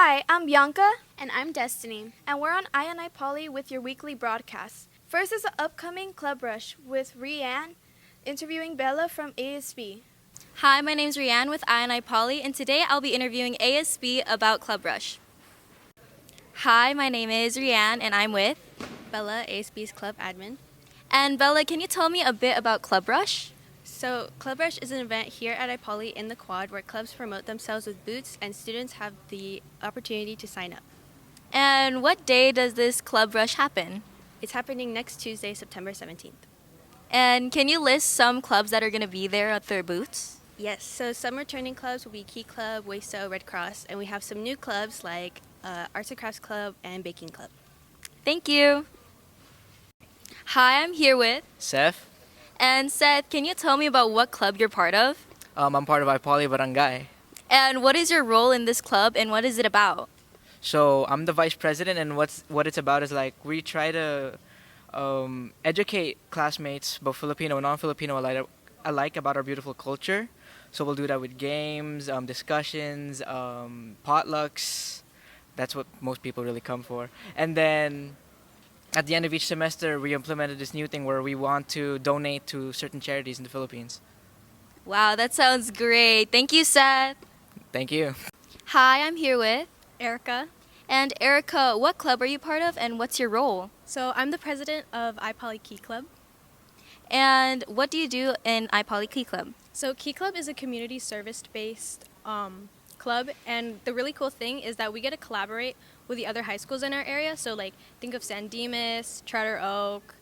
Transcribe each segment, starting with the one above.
Hi, I'm Bianca, And I'm Destiny. and we're on IPoly with your weekly broadcast. First is the upcoming Club Rush with Rianne interviewing Bella from ASB. Hi, my name's Rianne with IPoly, and today I'll be interviewing ASB about Club Rush. Hi, my name is Rianne, and I'm with. Bella, ASB's club admin. And Bella, can you tell me a bit about Club Rush? So, Club Rush is an event here at IPoly in the quad where clubs promote themselves with booths and students have the opportunity to sign up. And what day does this Club Rush happen? It's happening next Tuesday, September 17th. And can you list some clubs that are going to be there at their booths? Yes, so some returning clubs will be Key Club, Wayso, Red Cross, and we have some new clubs like Arts and Crafts Club and Baking Club. Thank you. Hi, I'm here with. Seth, And Seth, can you tell me about what club you're part of? I'm part of IPoly Barangay. And what is your role in this club, and what is it about? So I'm the vice president, and what it's about is like we try to educate classmates, both Filipino and non-Filipino alike, about our beautiful culture. So we'll do that with games, discussions, potlucks. That's what most people really come for. And then at the end of each semester, we implemented this new thing where we want to donate to certain charities in the Philippines. Wow, that sounds great. Thank you, Seth. Thank you. Hi, I'm here with. Erica. And Erica, what club are you part of, and what's your role? So, I'm the president of IPoly Key Club. And what do you do in iPoly Key Club? So Key Club is a community service-based club, and the really cool thing is that we get to collaborate with the other high schools in our area. So like think of San Dimas, Charter Oak,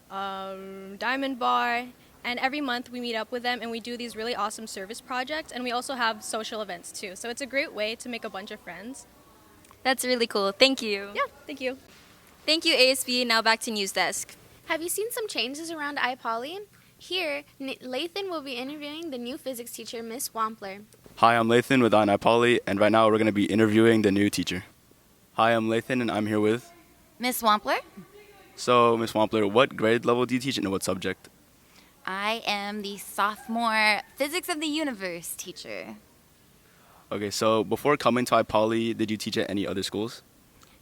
Diamond Bar, and every month we meet up with them and we do these really awesome service projects, and we also have social events too. So it's a great way to make a bunch of friends. That's really cool. Thank you. Yeah, thank you. Thank you, ASB. Now back to News Desk. Have you seen some changes around iPoly? Here, Lathan will be interviewing the new physics teacher, Miss Wampler. Hi, I'm Lathan with IPoly, and right now we're going to be interviewing the new teacher. Hi, I'm Lathan, and I'm here with. Miss Wampler, So, Miss Wampler, what grade level do you teach and what subject? I am the sophomore Physics of the Universe teacher. Okay, so before coming to IPoly, did you teach at any other schools?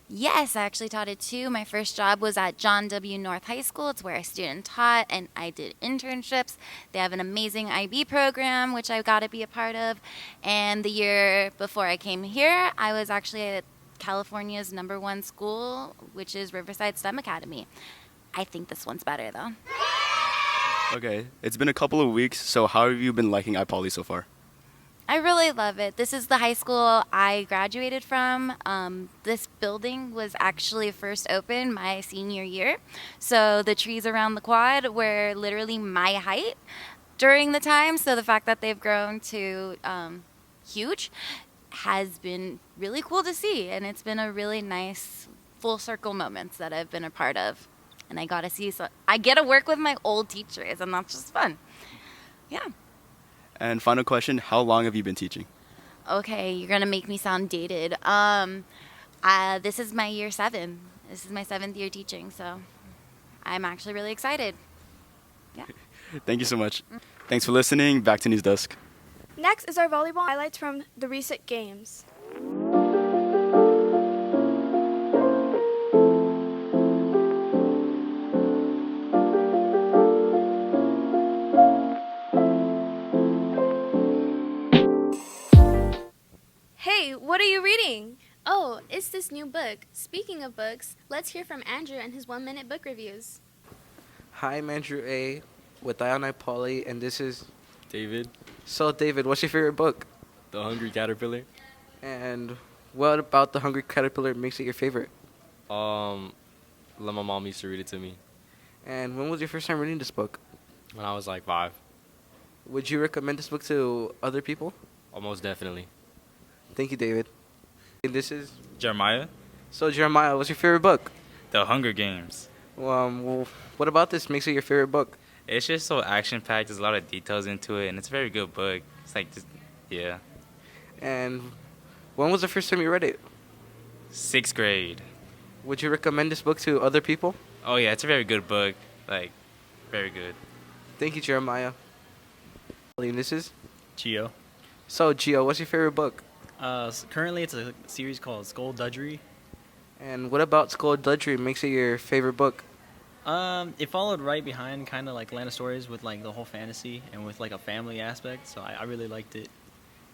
Yes, I actually taught it too. My first job was at John W. North High School. It's where I student taught, and I did internships. They have an amazing IB program, which I got to be a part of. And the year before I came here, I was actually at California's #1 school, which is Riverside STEM Academy. I think this one's better, though. Okay, it's been a couple of weeks, so how have you been liking IPoly so far? I really love it. This is the high school I graduated from. This building was actually first opened my senior year. So the trees around the quad were literally my height during the time. So the fact that they've grown to huge has been really cool to see. And it's been a really nice full circle moments that I've been a part of. And I got to see, so I get to work with my old teachers, and that's just fun. Yeah. And final question, how long have you been teaching? Okay, you're gonna make me sound dated. This is my year 7. This is my 7th year teaching, so I'm actually really excited. Yeah. Thank you so much. Thanks for listening. Back to News Desk. Next is our volleyball highlights from the recent games. Hey, what are you reading? Oh, it's this new book. Speaking of books, let's hear from Andrew and his 1-minute book reviews. Hi, I'm Andrew A. with IPoly, and this is... David, So, David, what's your favorite book? the Hungry Caterpillar. And what about The Hungry Caterpillar makes it your favorite? My mom used to read it to me And when was your first time reading this book? when I was like 5. Would you recommend this book to other people? Almost definitely. Thank you, David. And this is... Jeremiah, So, Jeremiah, what's your favorite book? The Hunger Games. Well, what about this makes it your favorite book? It's just so action-packed. There's a lot of details into it, and it's a very good book. It's like, just, yeah. And when was the first time you read it? 6th grade. Would you recommend this book to other people? Oh, yeah, it's a very good book. Like, very good. Thank you, Jeremiah. And this is... Gio. So, Gio, what's your favorite book? Currently, it's a series called Skullduggery. And what about Skullduggery makes it your favorite book? It followed right behind kind of like Land of Stories with like the whole fantasy and with like a family aspect, so I really liked it.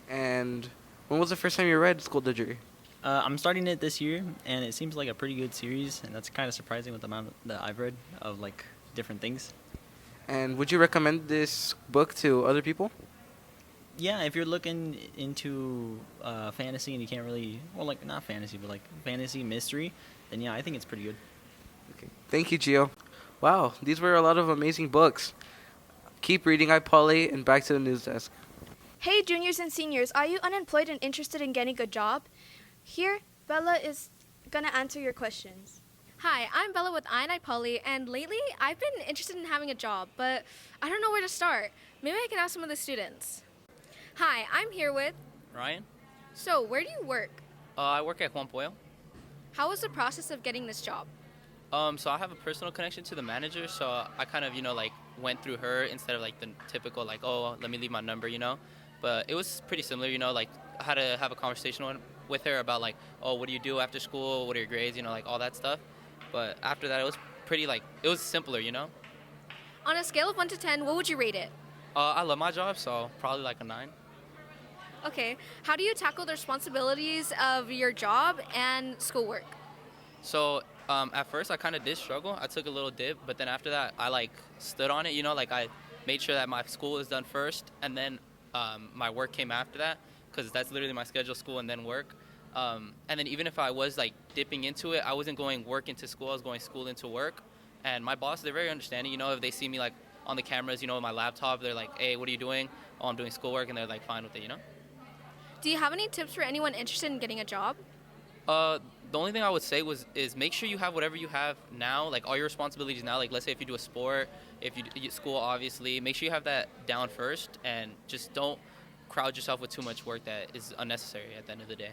And when was the first time you read Skullduggery? I'm starting it this year, and it seems like a pretty good series, and that's kind of surprising with the amount that I've read of like different things. And would you recommend this book to other people? Yeah, if you're looking into fantasy and you can't really, well, like not fantasy, but like fantasy mystery, then yeah, I think it's pretty good. Okay. Thank you, Gio. Wow, these were a lot of amazing books. Keep reading IPoly and back to the news desk. Hey, juniors and seniors, are you unemployed and interested in getting a job? Here, Bella is going to answer your questions. Hi, I'm Bella with IPoly, and lately I've been interested in having a job, but I don't know where to start. Maybe I can ask some of the students. Hi, I'm here with... Ryan? So, where do you work? I work at Juan Pollo. How was the process of getting this job? So I have a personal connection to the manager, so I kind of, like went through her instead of like the typical like, oh, let me leave my number. But it was pretty similar, like I had to have a conversation with her about like, oh, what do you do after school? What are your grades? Like all that stuff. But after that, it was pretty like, it was simpler. On a scale of 1 to 10, what would you rate it? I love my job, so probably like a 9. Okay, how do you tackle the responsibilities of your job and schoolwork? So at first I kind of did struggle. I took a little dip, but then after that I like stood on it, like I made sure that my school was done first, and then my work came after that, because that's literally my schedule: school and then work. And then even if I was like dipping into it, I wasn't going work into school, I was going school into work. And my boss, they're very understanding, if they see me like on the cameras, with my laptop, they're like, hey, what are you doing? Oh, I'm doing schoolwork, and they're like fine with it. Do you have any tips for anyone interested in getting a job? The only thing I would say is make sure you have whatever you have now, like all your responsibilities now. Like let's say if you do a sport, if you do school, obviously, make sure you have that down first, and just don't crowd yourself with too much work that is unnecessary at the end of the day.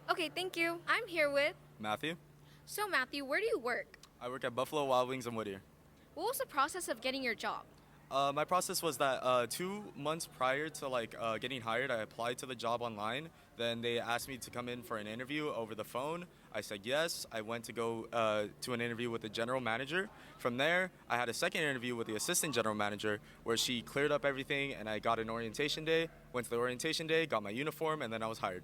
Okay, thank you. I'm here with... Matthew? So Matthew, where do you work? I work at Buffalo Wild Wings in Whittier. What was the process of getting your job? My process was that 2 months prior to getting hired, I applied to the job online. Then they asked me to come in for an interview over the phone. I said yes. I went to go to an interview with the general manager. From there, I had a second interview with the assistant general manager, where she cleared up everything, and I got an orientation day. Went to the orientation day, got my uniform, and then I was hired.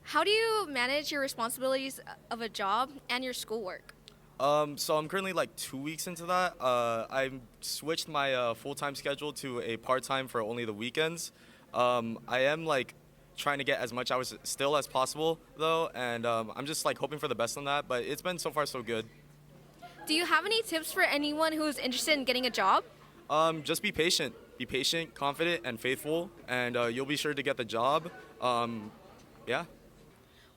How do you manage your responsibilities of a job and your schoolwork? So I'm currently 2 weeks into that. I switched my full-time schedule to a part-time for only the weekends. I am trying to get as much hours still as possible though, and I'm just hoping for the best on that, but it's been so far so good. Do you have any tips for anyone who's interested in getting a job? Just be patient, confident, and faithful, and you'll be sure to get the job. Yeah.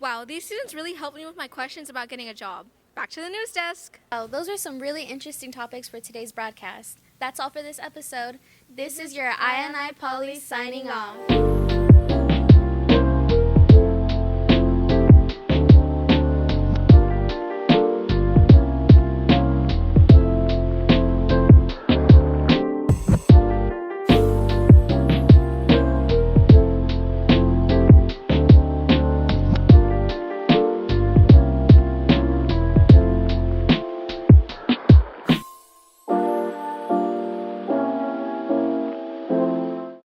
Wow, these students really helped me with my questions about getting a job. Back to the news desk. Oh, those are some really interesting topics for today's broadcast. That's all for this episode. This is your IPoly signing off.